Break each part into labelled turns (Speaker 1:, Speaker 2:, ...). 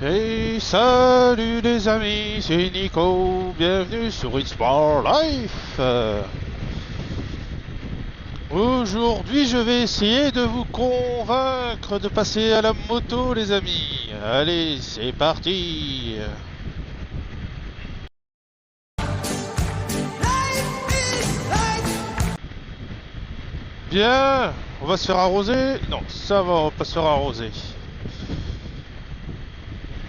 Speaker 1: Hey, salut les amis, c'est Nico, bienvenue sur It's More Life. Aujourd'hui, je vais essayer de vous convaincre de passer à la moto, les amis. Allez, c'est parti. Bien, on va se faire arroser? Non, ça va, on va pas se faire arroser.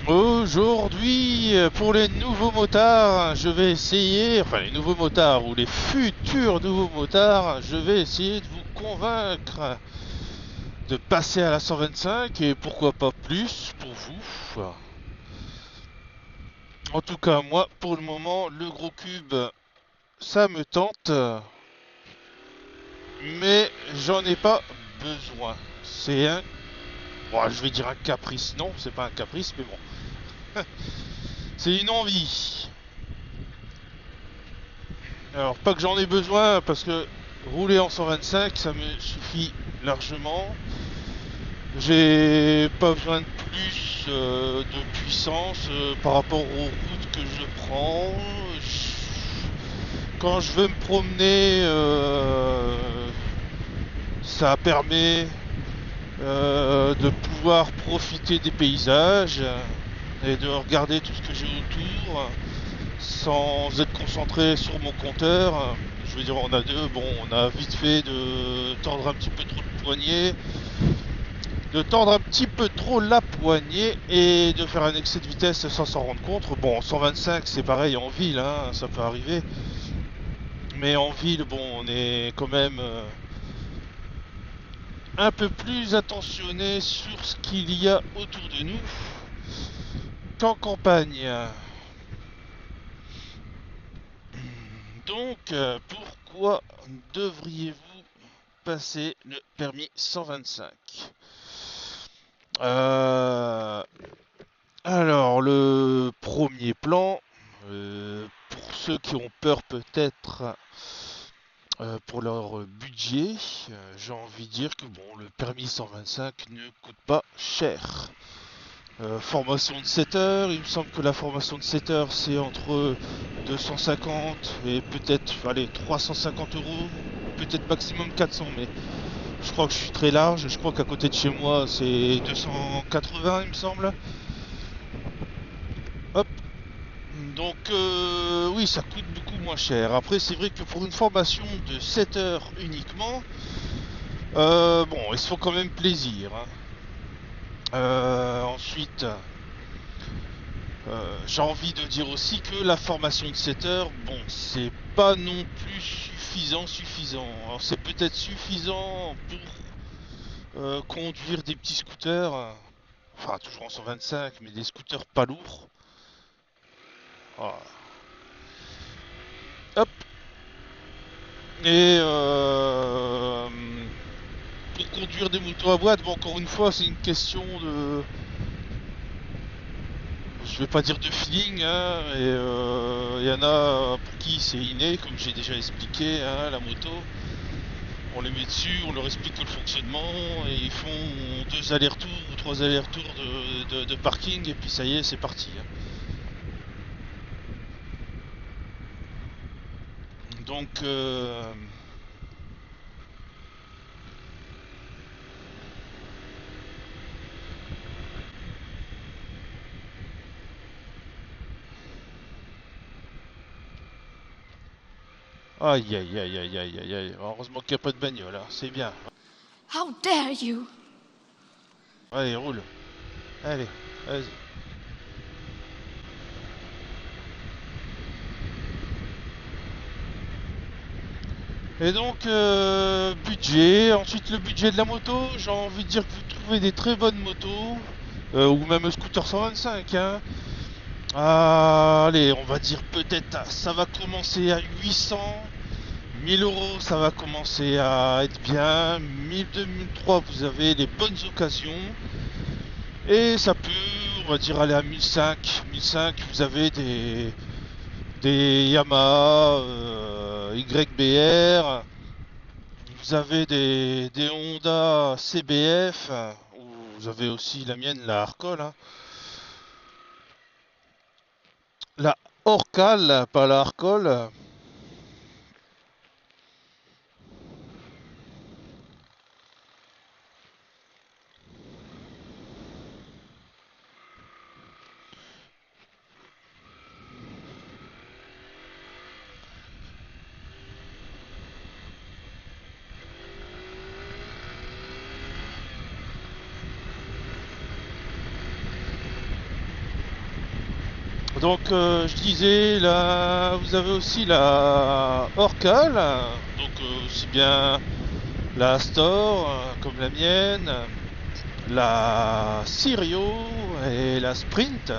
Speaker 1: Aujourd'hui, pour les nouveaux motards, je vais essayer, enfin les nouveaux motards ou les futurs nouveaux motards, je vais essayer de vous convaincre de passer à la 125 et pourquoi pas plus pour vous. En tout cas, moi, pour le moment, le gros cube, ça me tente, mais j'en ai pas besoin. C'est un, bon, je vais dire un caprice. Non, c'est pas un caprice, mais bon, c'est une envie. Alors, pas que j'en ai besoin, parce que rouler en 125, ça me suffit largement. J'ai pas besoin de plus de puissance par rapport aux routes que je prends. Quand je veux me promener, ça permet de pouvoir profiter des paysages et de regarder tout ce que j'ai autour sans être concentré sur mon compteur. Je veux dire, on a deux, bon, on a vite fait de tordre un petit peu trop le poignet, de tordre un petit peu trop la poignée et de faire un excès de vitesse sans s'en rendre compte. Bon, 125 c'est pareil en ville, hein, ça peut arriver. Mais en ville, bon, on est quand même un peu plus attentionné sur ce qu'il y a autour de nous qu'en campagne. Donc, pourquoi devriez-vous passer le permis 125? euh, Alors, le premier plan, pour ceux qui ont peur peut-être pour leur budget, j'ai envie de dire que bon, le permis 125 ne coûte pas cher. Formation de 7 heures, il me semble que la formation de 7 heures c'est entre 250 et peut-être allez, 350 euros, peut-être maximum 400, mais je crois que je suis très large, je crois qu'à côté de chez moi c'est 280 il me semble. Hop, donc oui, ça coûte beaucoup moins cher. Après, c'est vrai que pour une formation de 7 heures uniquement, bon, ils se font quand même plaisir, hein. Ensuite, j'ai envie de dire aussi que la formation de 7 heures, bon, c'est pas non plus suffisant. Alors c'est peut-être suffisant pour conduire des petits scooters, enfin toujours en 125, mais des scooters pas lourds. Voilà. Hop. Et pour conduire des motos à boîte, bon, encore une fois, c'est une question de, je vais pas dire de feeling, hein, et il y en a pour qui c'est inné, comme j'ai déjà expliqué, hein, la moto. On les met dessus, on leur explique le fonctionnement, et ils font 2 allers-retours ou 3 allers-retours de parking, et puis ça y est, c'est parti, hein. Donc, aïe aïe aïe aïe aïe aïe aïe, heureusement qu'il n'y a pas de bagnole, là, c'est bien.
Speaker 2: How dare you?
Speaker 1: Allez, roule, allez, vas-y. Et donc, budget, ensuite le budget de la moto, j'ai envie de dire que vous trouvez des très bonnes motos, ou même scooter 125, hein. Allez, on va dire peut-être, ça va commencer à 800, 1000 euros, ça va commencer à être bien, 1002, 1003, vous avez les bonnes occasions, et ça peut, on va dire, aller à 1005, 1005, vous avez des Yamaha, YBR, vous avez des Honda CBF, ou vous avez aussi la mienne, la Arcol, hein. La Orcal, pas la Arcol. Donc je disais là, vous avez aussi la Orcal, donc aussi bien la Store comme la mienne, la Sirio et la Sprint.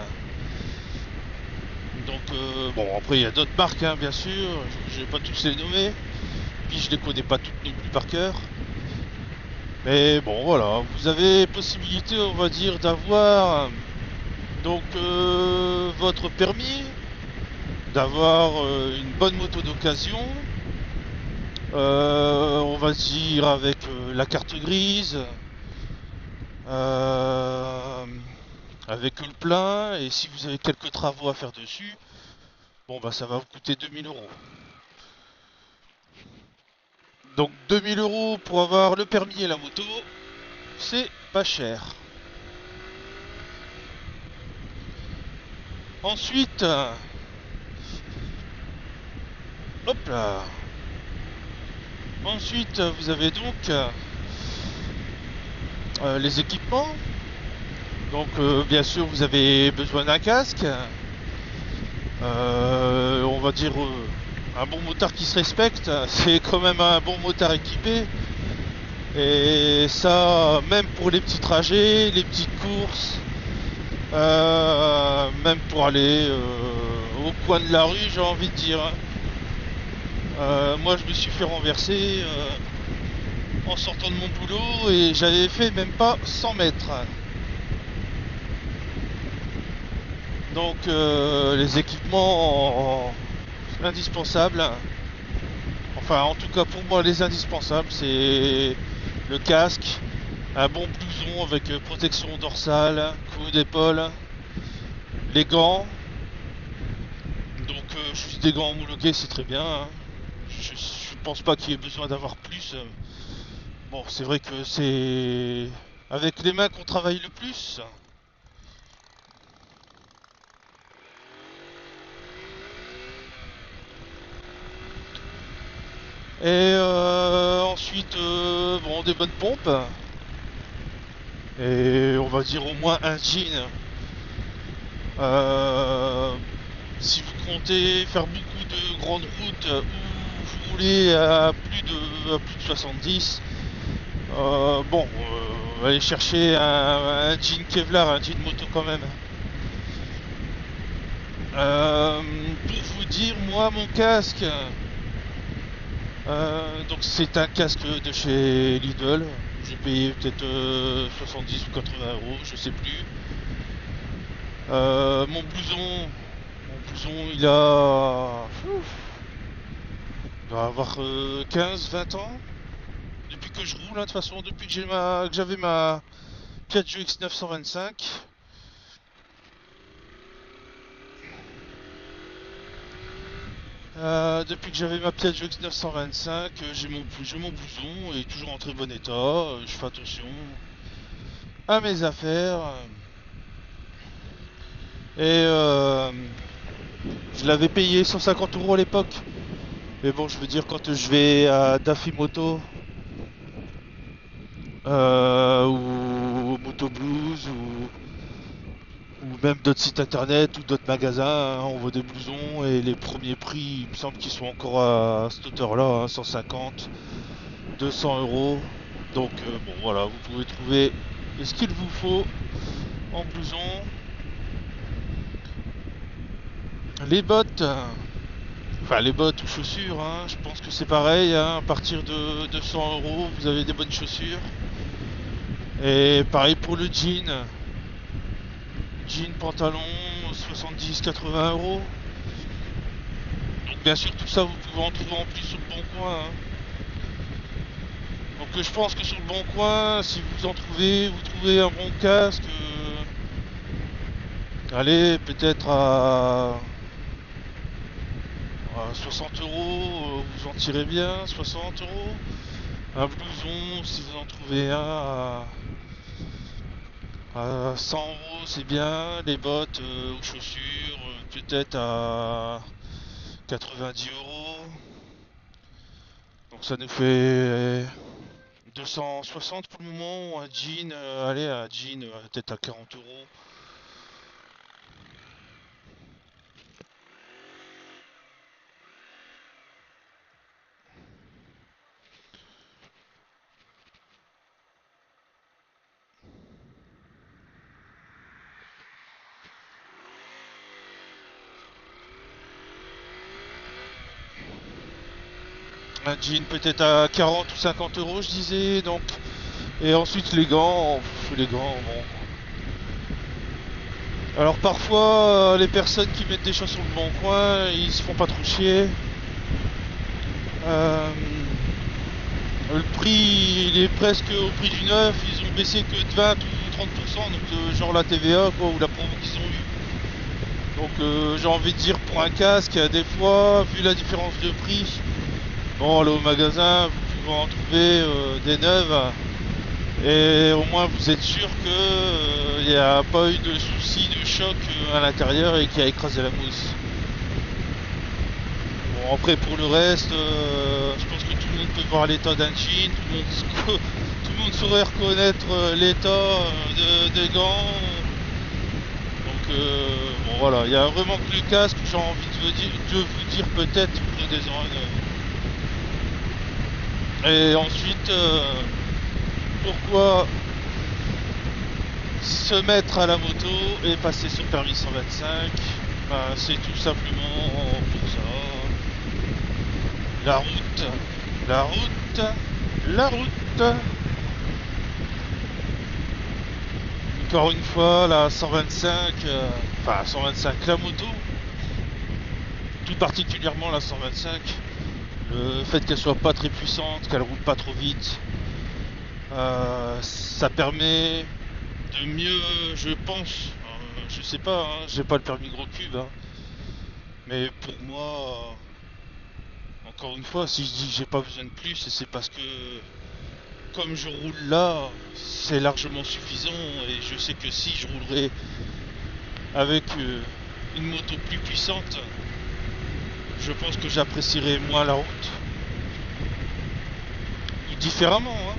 Speaker 1: Donc bon, après il y a d'autres marques bien sûr, je vais pas tous les nommer, puis je les connais pas toutes non plus par cœur. Mais bon voilà, vous avez possibilité on va dire d'avoir donc votre permis, d'avoir une bonne moto d'occasion, on va dire avec la carte grise, euh, avec le plein, et si vous avez quelques travaux à faire dessus, bon bah ça va vous coûter 2000 euros. Donc 2000 euros pour avoir le permis et la moto, c'est pas cher. Ensuite, hop là. Ensuite, vous avez donc les équipements. Donc bien sûr vous avez besoin d'un casque, on va dire un bon motard qui se respecte, c'est quand même un bon motard équipé. Et ça même pour les petits trajets, les petites courses, même pour aller au coin de la rue j'ai envie de dire. Moi je me suis fait renverser en sortant de mon boulot et j'avais fait même pas 100 mètres. Donc les équipements indispensables, enfin en tout cas pour moi les indispensables, c'est le casque, un bon blouson avec protection dorsale, cou d'épaule, les gants. Donc juste des gants homologués c'est très bien, hein. Je pense pas qu'il y ait besoin d'avoir plus. Bon c'est vrai que c'est avec les mains qu'on travaille le plus. Et ensuite, bon, des bonnes pompes. Et on va dire au moins un jean. Euh, si vous comptez faire beaucoup de grandes routes où vous roulez à plus de 70, bon, allez chercher un jean Kevlar, un jean moto quand même. Pour vous dire, moi, mon casque, donc c'est un casque de chez Lidl. J'ai payé peut-être 70 ou 80 euros, je sais plus. Mon blouson, il doit avoir 15-20 ans. Depuis que je roule, hein, de toute façon, depuis que que j'avais ma Piaggio X925. Depuis que j'avais ma Piaggio X925, j'ai mon blouson, il est toujours en très bon état. Je fais attention à mes affaires. Et je l'avais payé 150 euros à l'époque. Mais bon, je veux dire, quand je vais à Dafimoto ou Moto Blues ou même d'autres sites internet ou d'autres magasins, hein, on voit des blousons et les premiers prix, il me semble qu'ils sont encore à cette hauteur-là, hein, 150, 200 euros. Donc bon, voilà, vous pouvez trouver ce qu'il vous faut en blouson. Les bottes. Enfin, les bottes ou chaussures, hein, je pense que c'est pareil, hein, à partir de 200 euros, vous avez des bonnes chaussures. Et pareil pour le jean. Jean, pantalon, 70-80 euros. Donc bien sûr, tout ça, vous pouvez en trouver en plus sur le bon coin, hein. Donc je pense que sur le bon coin, si vous en trouvez, vous trouvez un bon casque. Allez, peut-être à À 60 euros, vous en tirez bien, 60 euros. Un blouson, si vous en trouvez un à 100 euros, c'est bien. Les bottes aux chaussures, peut-être à 90 euros. Donc ça nous fait 260 pour le moment. Un jean, allez, un jean peut-être à 40 euros. Un jean peut-être à 40 ou 50 euros, je disais. Donc, et ensuite les gants, bon. Alors parfois, les personnes qui mettent des chaussons de bon coin, ils se font pas trop chier. Euh, le prix, il est presque au prix du neuf. Ils ont baissé que de 20 ou 30%, donc genre la TVA quoi, ou la promo qu'ils ont eu. Donc j'ai envie de dire pour un casque, des fois, vu la différence de prix, bon, allez au magasin, vous pouvez en trouver des neuves. Et au moins vous êtes sûr qu'il n'y a pas eu de soucis de choc à l'intérieur et qui a écrasé la mousse. Bon, après pour le reste, je pense que tout le monde peut voir l'état d'un jean, tout le monde saurait reconnaître l'état des gants. Donc bon voilà, il y a vraiment que le casque, j'ai envie de vous dire peut-être prenez-en un. Et ensuite, pourquoi se mettre à la moto et passer sur permis 125? Ben, c'est tout simplement pour ça. La route, la route, la route. Encore une fois, la 125, enfin 125, la moto, tout particulièrement la 125, le fait qu'elle soit pas très puissante, qu'elle roule pas trop vite, ça permet de mieux, je pense, je sais pas, hein, j'ai pas le permis gros cube, hein, mais pour moi, encore une fois, si je dis que j'ai pas besoin de plus, c'est parce que comme je roule là, c'est largement suffisant et je sais que si je roulerais avec une moto plus puissante, je pense que j'apprécierais moins la route. Ou différemment, hein.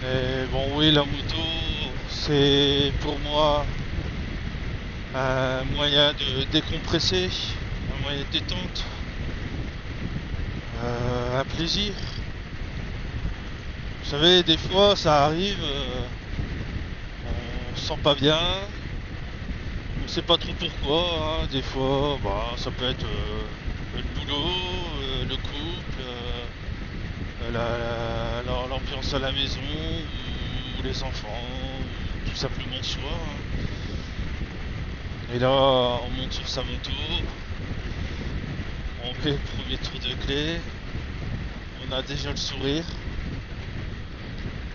Speaker 1: Mais bon, oui, la moto, c'est pour moi un moyen de décompresser, un moyen de détente, un plaisir. Vous savez, des fois, ça arrive, on se sent pas bien, on sait pas trop pourquoi, hein. Des fois, bah, ça peut être le boulot, le couple, l'ambiance à la maison, ou les enfants, ou tout simplement soi, hein. Et là, on monte sur sa moto, on fait le premier tour de clé, on a déjà le sourire,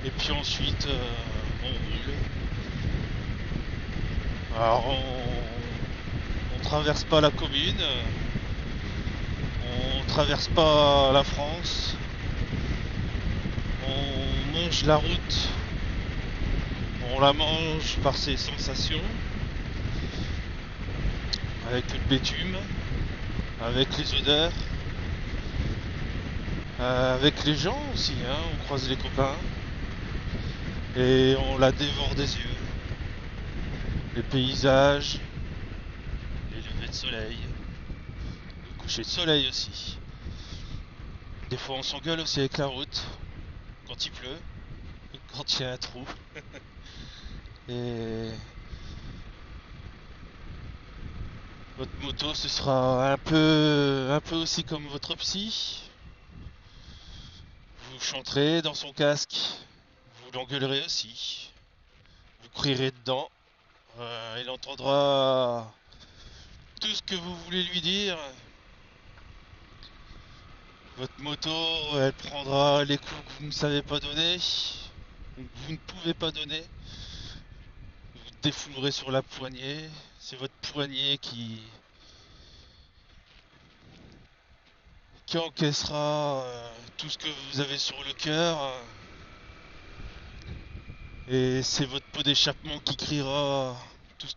Speaker 1: et puis ensuite, on roule. Alors, on traverse pas la commune, on traverse pas la France, on mange la route, on la mange par ses sensations, avec le bitume, avec les odeurs, avec les gens aussi, hein, on croise les copains, et on la dévore des yeux. Les paysages, les levées de soleil, le coucher de soleil aussi. Des fois on s'engueule aussi avec la route, quand il pleut, quand il y a un trou. Et votre moto ce sera un peu aussi comme votre psy. Vous chanterez dans son casque, vous l'engueulerez aussi, vous crierez dedans, il entendra tout ce que vous voulez lui dire. Votre moto, elle prendra les coups que vous ne savez pas donner, que vous ne pouvez pas donner. Vous défoulerez sur la poignée. C'est votre poignet qui encaissera tout ce que vous avez sur le cœur. Et c'est votre pot d'échappement qui criera tout ce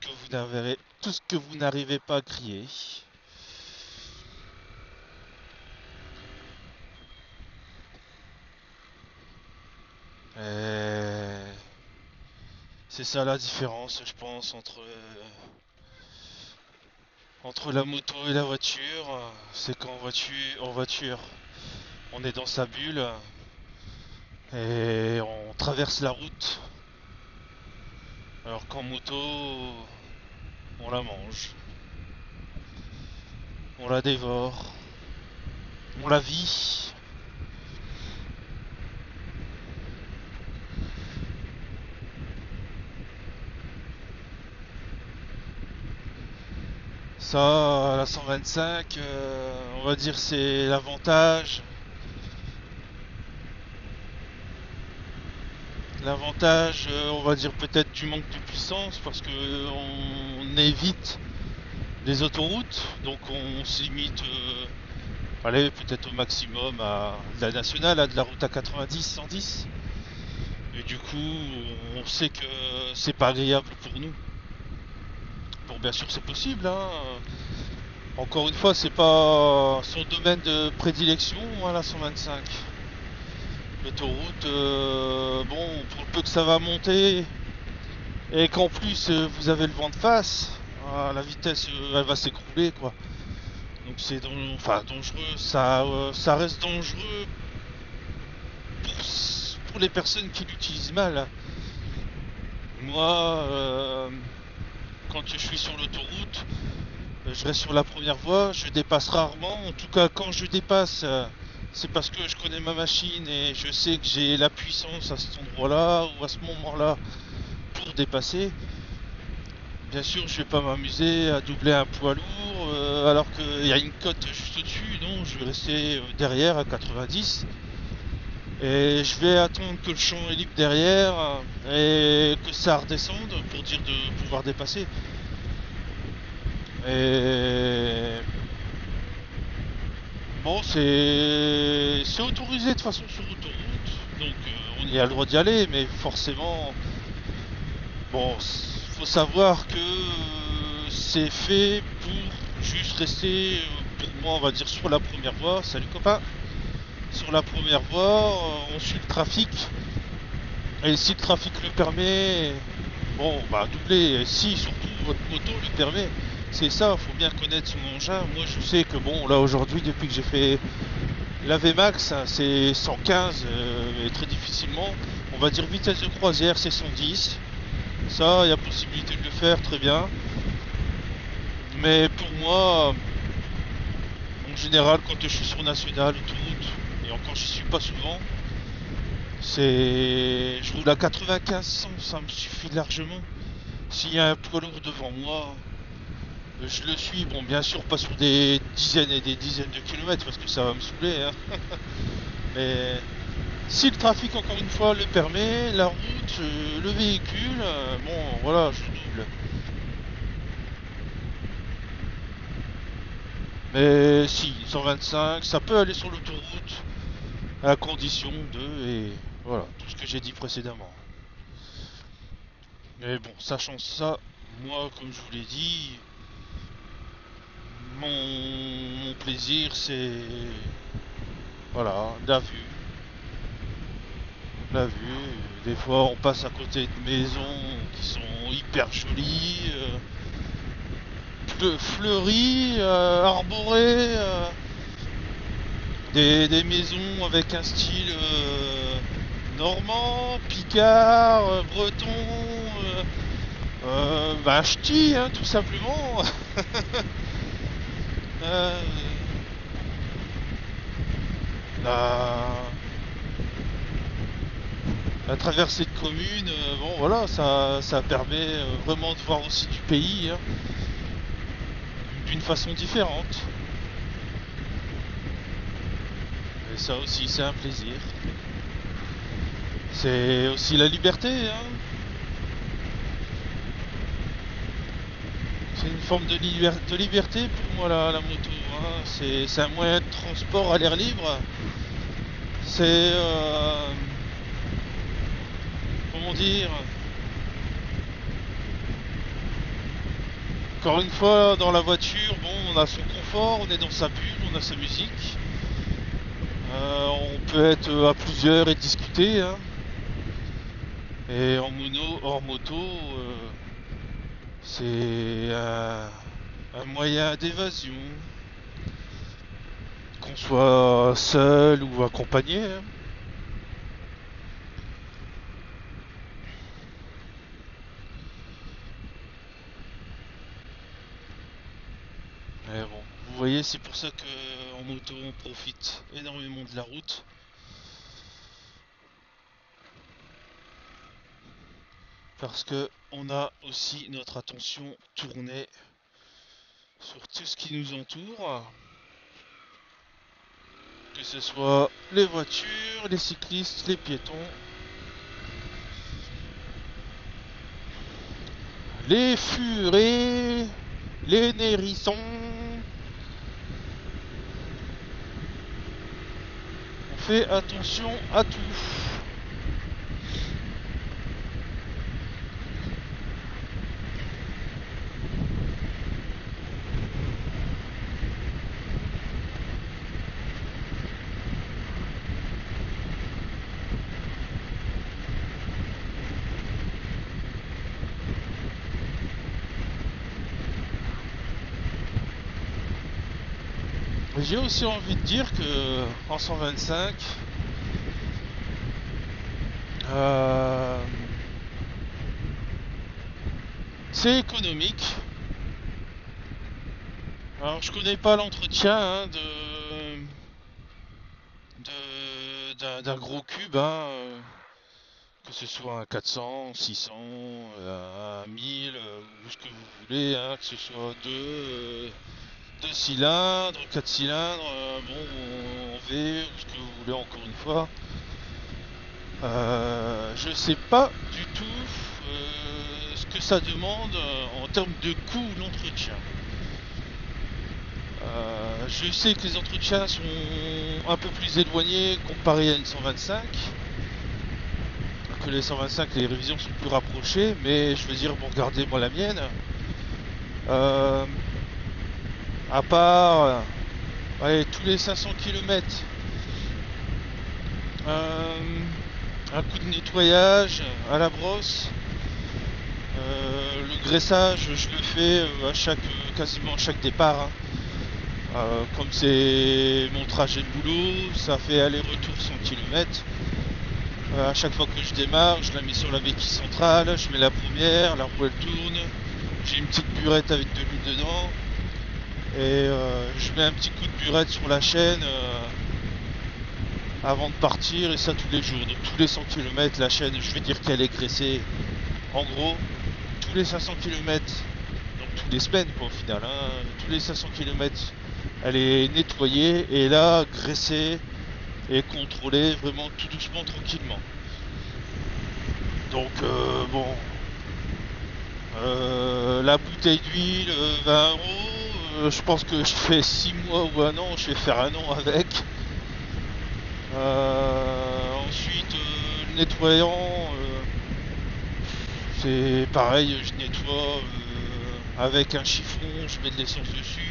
Speaker 1: que vous n'arrivez pas à crier. Et c'est ça la différence, je pense, entre la moto et la voiture. C'est en voiture, on est dans sa bulle et on traverse la route. Alors qu'en moto, on la mange, on la dévore, on la vit. Ça, la 125, on va dire c'est l'avantage. L'avantage, on va dire peut-être du manque de puissance parce que on évite les autoroutes, donc on se limite, allez, peut-être au maximum à de la nationale, à de la route à 90, 110. Et du coup, on sait que c'est pas agréable pour nous. Bon, bien sûr, c'est possible, hein. Encore une fois, c'est pas son domaine de prédilection, hein, la 125. L'autoroute, bon, pour le peu que ça va monter, et qu'en plus vous avez le vent de face, la vitesse elle va s'écrouler quoi. Donc c'est enfin, dangereux, ça reste dangereux pour les personnes qui l'utilisent mal. Moi, quand je suis sur l'autoroute, je reste sur la première voie, je dépasse rarement. En tout cas, quand je dépasse, c'est parce que je connais ma machine et je sais que j'ai la puissance à cet endroit-là ou à ce moment-là pour dépasser. Bien sûr, je vais pas m'amuser à doubler un poids lourd alors qu'il y a une côte juste au-dessus. Non, je vais rester derrière à 90 et je vais attendre que le champ est libre derrière et que ça redescende pour dire de pouvoir dépasser. Et bon, c'est autorisé de toute façon sur autoroute, donc on y a le droit d'y aller, mais forcément, bon, faut savoir que c'est fait pour juste rester, pour moi, on va dire sur la première voie. Salut copain. Sur la première voie, on suit le trafic, et si le trafic le permet, bon, bah doubler. Et si surtout votre moto le permet. C'est ça, faut bien connaître son engin. Moi, je sais que bon, là aujourd'hui, depuis que j'ai fait la VMAX, hein, c'est 115, et très difficilement. On va dire vitesse de croisière, c'est 110. Ça, il y a possibilité de le faire, très bien. Mais pour moi, en général, quand je suis sur national, autoroute, et encore je suis pas souvent, je roule à 95-100, ça me suffit largement. S'il y a un poids lourd devant moi, je le suis. Bon, bien sûr, pas sur des dizaines et des dizaines de kilomètres parce que ça va me saouler, hein. Mais si le trafic, encore une fois, le permet, la route, le véhicule, bon, voilà, je double. Mais si, 125, ça peut aller sur l'autoroute, à condition de, et voilà, tout ce que j'ai dit précédemment. Mais bon, sachant ça, moi, comme je vous l'ai dit, mon plaisir, c'est, voilà, la vue. La vue, des fois on passe à côté de maisons qui sont hyper jolies, fleuries, arborées, des maisons avec un style normand, picard, breton, bah ch'ti, hein, tout simplement. Euh, la, la traversée de commune, bon voilà, ça permet vraiment de voir aussi du pays, hein, d'une façon différente. Et ça aussi, c'est un plaisir. C'est aussi la liberté, hein. C'est une une forme de liberté pour moi la moto. Hein. C'est un moyen de transport à l'air libre. C'est comment dire. Encore une fois, dans la voiture, bon, on a son confort, on est dans sa bulle, on a sa musique. On peut être à plusieurs et discuter. Hein. Et hors moto, c'est un moyen d'évasion. Qu'on soit seul ou accompagné. Hein. Mais bon, vous voyez, c'est pour ça que en moto on profite énormément de la route. Parce que on a aussi notre attention tournée sur tout ce qui nous entoure. Que ce soit les voitures, les cyclistes, les piétons, les furets, les hérissons. On fait attention à tout. J'ai aussi envie de dire que en 125, c'est économique. Alors je connais pas l'entretien hein, d'un gros cube, hein, que ce soit un 400, 600, un 1000, ou ce que vous voulez, hein, que ce soit deux cylindres, 4 cylindres, bon, en V, ou ce que vous voulez encore une fois. Je sais pas du tout ce que ça demande en termes de coût l'entretien. Je sais que les entretiens sont un peu plus éloignés comparé à une 125. Que les 125, les révisions sont plus rapprochées, mais je veux dire, bon, regardez moi la mienne. À part allez, tous les 500 km, un coup de nettoyage à la brosse. Le graissage, je le fais quasiment à chaque départ. Hein. Comme c'est mon trajet de boulot, ça fait aller-retour 100 km. À chaque fois que je démarre, je la mets sur la béquille centrale, je mets la première, la roue elle tourne, j'ai une petite burette avec de l'huile dedans, et je mets un petit coup de burette sur la chaîne avant de partir, et ça tous les jours. Donc tous les 100 km, la chaîne, je vais dire qu'elle est graissée. En gros, tous les 500 km, donc toutes les semaines quoi au final, hein, tous les 500 km, elle est nettoyée et là graissée et contrôlée vraiment tout doucement, tranquillement. Donc bon, la bouteille d'huile, 20 euros, je pense que je fais 6 mois ou un an, je vais faire un an avec. Ensuite, le nettoyant, c'est pareil, je nettoie avec un chiffon, je mets de l'essence dessus.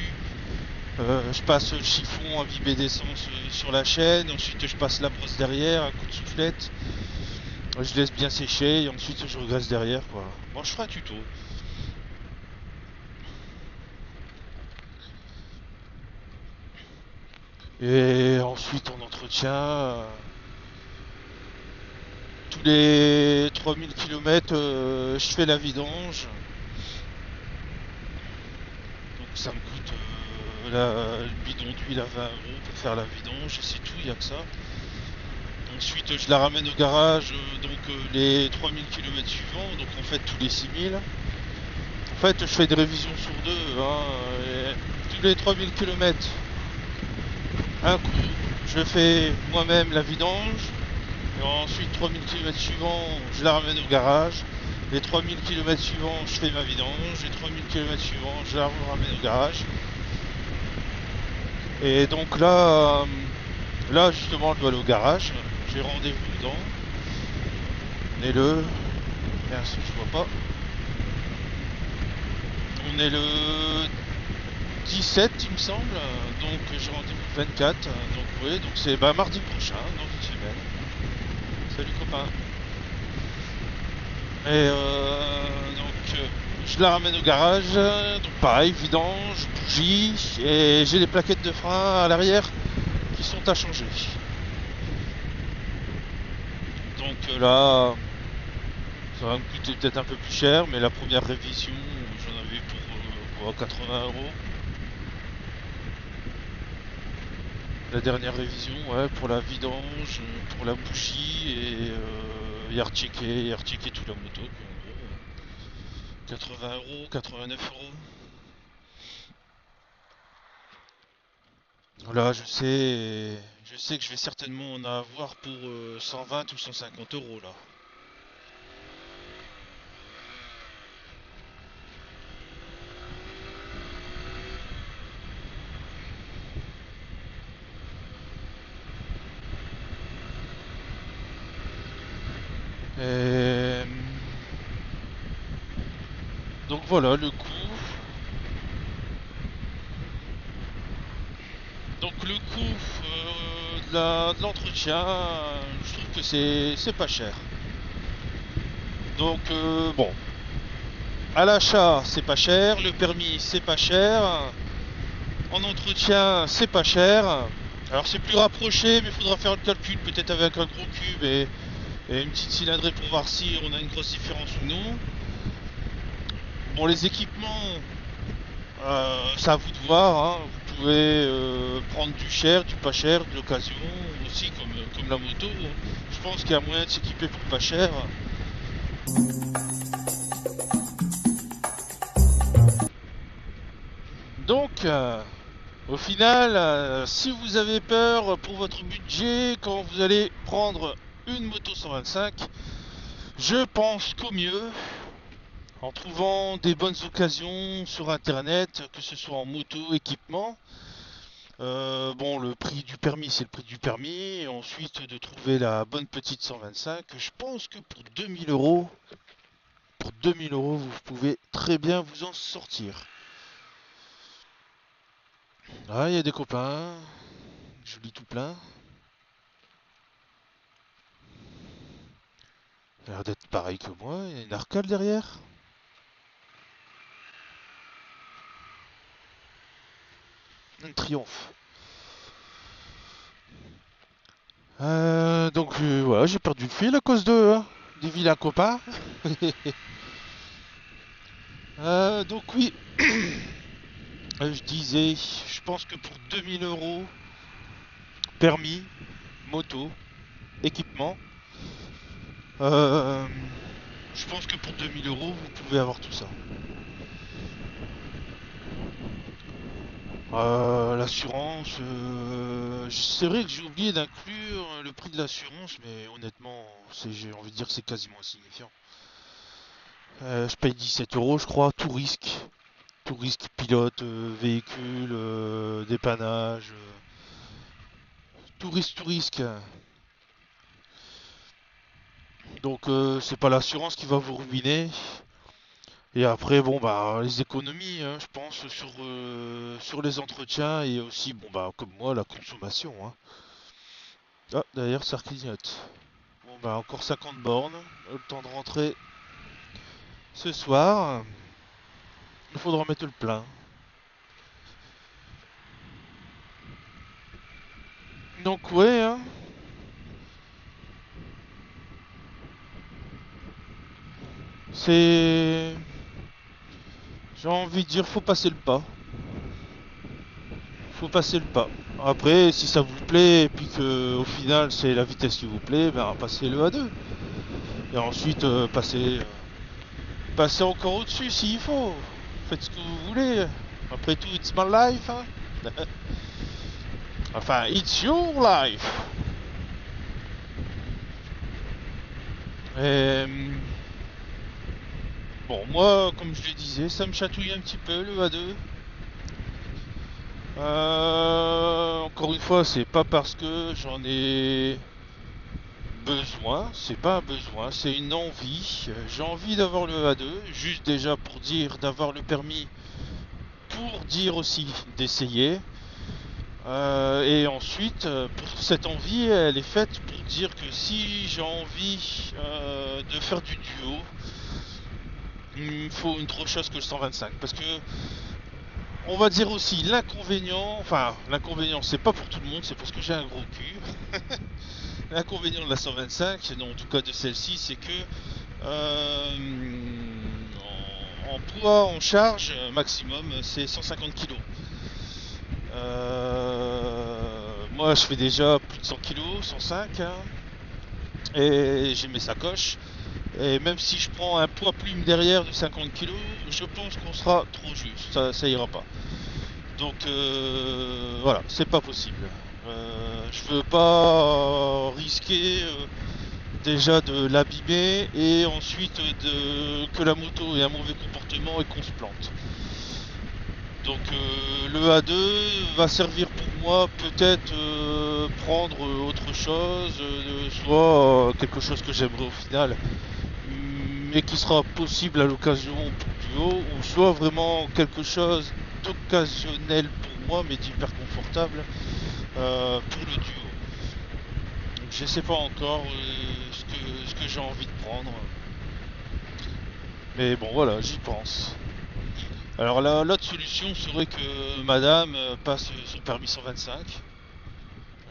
Speaker 1: Je passe le chiffon imbibé d'essence sur la chaîne, ensuite je passe la brosse derrière, un coup de soufflette, je laisse bien sécher et ensuite je regraisse derrière quoi. Bon, je ferai un tuto. Et ensuite en entretien, tous les 3000 km, je fais la vidange. Donc ça me coûte le bidon d'huile à 20 euros pour faire la vidange, et c'est tout, il n'y a que ça. Ensuite je la ramène au garage, les 3000 km suivants, donc en fait tous les 6000. En fait je fais des révisions sur deux, hein, tous les 3000 km, un coup je fais moi-même la vidange, et ensuite 3000 km suivants je la ramène au garage, Les 3000 km suivants, je fais ma vidange. Les 3000 km suivants, je la ramène au garage. Et donc là justement, je dois aller au garage. J'ai rendez-vous dans. On est le. Mince, je vois pas. On est le 17, il me semble. Donc j'ai rendez-vous le 24. Donc oui, donc c'est mardi prochain, dans une semaine. Salut copain. Et donc je la ramène au garage. Donc pareil, vidange, bougie. Et j'ai les plaquettes de frein à l'arrière qui sont à changer. Donc là, ça va me coûter peut-être un peu plus cher, mais la première révision, j'en avais pour 80 euros. La dernière révision, ouais, pour la vidange, pour la bougie et rechecker toute la moto, quoi, en gros. 80 euros, 89 euros. Là, je sais que je vais certainement en avoir pour 120 ou 150 euros là. Et... Donc voilà le coût. Donc le coût de l'entretien, je trouve que c'est pas cher. Donc bon, à l'achat c'est pas cher, le permis c'est pas cher, en entretien c'est pas cher. Alors c'est plus rapproché, mais il faudra faire le calcul peut-être avec un gros cube et une petite cylindrée pour voir si on a une grosse différence ou non. Bon, les équipements, c'est à vous de voir, hein. Vous pouvez prendre du cher, du pas cher, de l'occasion aussi, comme la moto. Je pense qu'il y a moyen de s'équiper pour pas cher. Donc, au final, si vous avez peur pour votre budget quand vous allez prendre une moto 125, je pense qu'au mieux, en trouvant des bonnes occasions sur internet, que ce soit en moto, équipement. Bon, le prix du permis, c'est le prix du permis. Et ensuite, de trouver la bonne petite 125. Je pense que pour 2000 euros, vous pouvez très bien vous en sortir. Ah, il y a des copains. Je lis tout plein. Il a l'air d'être pareil que moi. Il y a une arcade derrière. Un triomphe. Donc voilà, j'ai perdu le fil à cause des vilains copains. Donc oui, je disais, je pense que pour 2000 euros, permis, moto, équipement, euh, je pense que pour 2000 euros, vous pouvez avoir tout ça. L'assurance, c'est vrai que j'ai oublié d'inclure le prix de l'assurance, mais honnêtement, j'ai envie de dire que c'est quasiment insignifiant. Je paye 17 euros, je crois, tout risque pilote, véhicule, dépannage, tout risque. Donc c'est pas l'assurance qui va vous ruiner. Et après, bon bah les économies, hein, je pense, sur les entretiens et aussi, bon bah comme moi, la consommation. Hein. Ah, d'ailleurs, ça clignote. Bon bah encore 50 bornes, le temps de rentrer ce soir. Il faudra mettre le plein. Donc ouais, hein, c'est... J'ai envie de dire, faut passer le pas. Faut passer le pas. Après, si ça vous plaît et puis que au final c'est la vitesse qui vous plaît, ben passez-le à deux. Et ensuite passez encore au-dessus s'il faut. Faites ce que vous voulez. Après tout, it's my life. Hein. Enfin, it's your life. Et, Bon, moi, comme je le disais, ça me chatouille un petit peu le A2. Encore une fois, c'est pas parce que j'en ai besoin, c'est pas un besoin, c'est une envie. J'ai envie d'avoir le A2, juste déjà pour dire d'avoir le permis, pour dire aussi d'essayer. Et ensuite, pour cette envie, elle est faite pour dire que si j'ai envie de faire du duo, il me faut une autre chose que le 125. Parce que, on va dire aussi l'inconvénient, enfin, l'inconvénient, c'est pas pour tout le monde, c'est parce que j'ai un gros cul. L'inconvénient de la 125, non, en tout cas de celle-ci, c'est que en poids, en charge, maximum, c'est 150 kg. Moi, je fais déjà plus de 100 kg, 105, hein, et j'ai mes sacoches. Et même si je prends un poids plume derrière de 50 kg, je pense qu'on sera trop juste, ça ira pas. Donc voilà, c'est pas possible. Je veux pas risquer déjà de l'abîmer et ensuite que la moto ait un mauvais comportement et qu'on se plante. Donc le A2 va servir pour moi peut-être prendre autre chose, soit quelque chose que j'aimerais au final, mais qui sera possible à l'occasion pour duo, ou soit vraiment quelque chose d'occasionnel pour moi, mais d'hyper confortable pour le duo. Donc je sais pas encore ce que j'ai envie de prendre, mais bon voilà, j'y pense. Alors l'autre solution serait que madame passe son permis 125.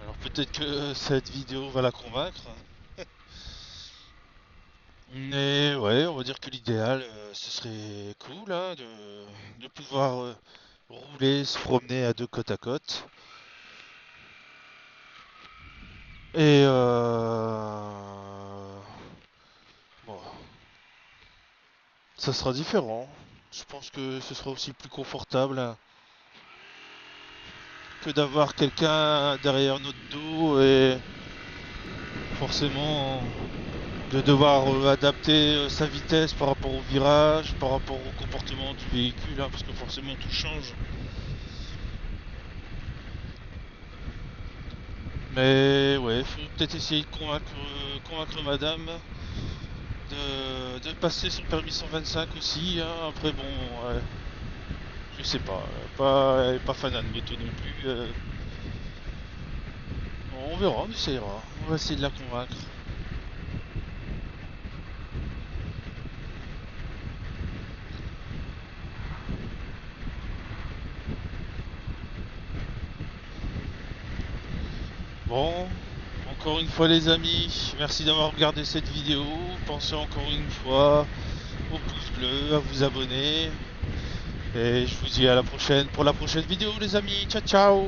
Speaker 1: Alors peut-être que cette vidéo va la convaincre. Mais ouais, on va dire que l'idéal, ce serait cool hein, de pouvoir rouler, se promener à deux côte à côte. Et bon, ça sera différent. Je pense que ce sera aussi plus confortable hein, que d'avoir quelqu'un derrière notre dos et forcément de devoir adapter sa vitesse par rapport au virage, par rapport au comportement du véhicule, hein, parce que forcément tout change. Mais ouais, faut peut-être essayer de convaincre madame de passer son permis 125 aussi. Hein. Après bon, je sais pas, elle est pas fan de moto non plus. On verra, on essayera. On va essayer de la convaincre. Bon, encore une fois les amis, merci d'avoir regardé cette vidéo. Pensez encore une fois au pouce bleu, à vous abonner. Et je vous dis à la prochaine pour la prochaine vidéo les amis. Ciao ciao.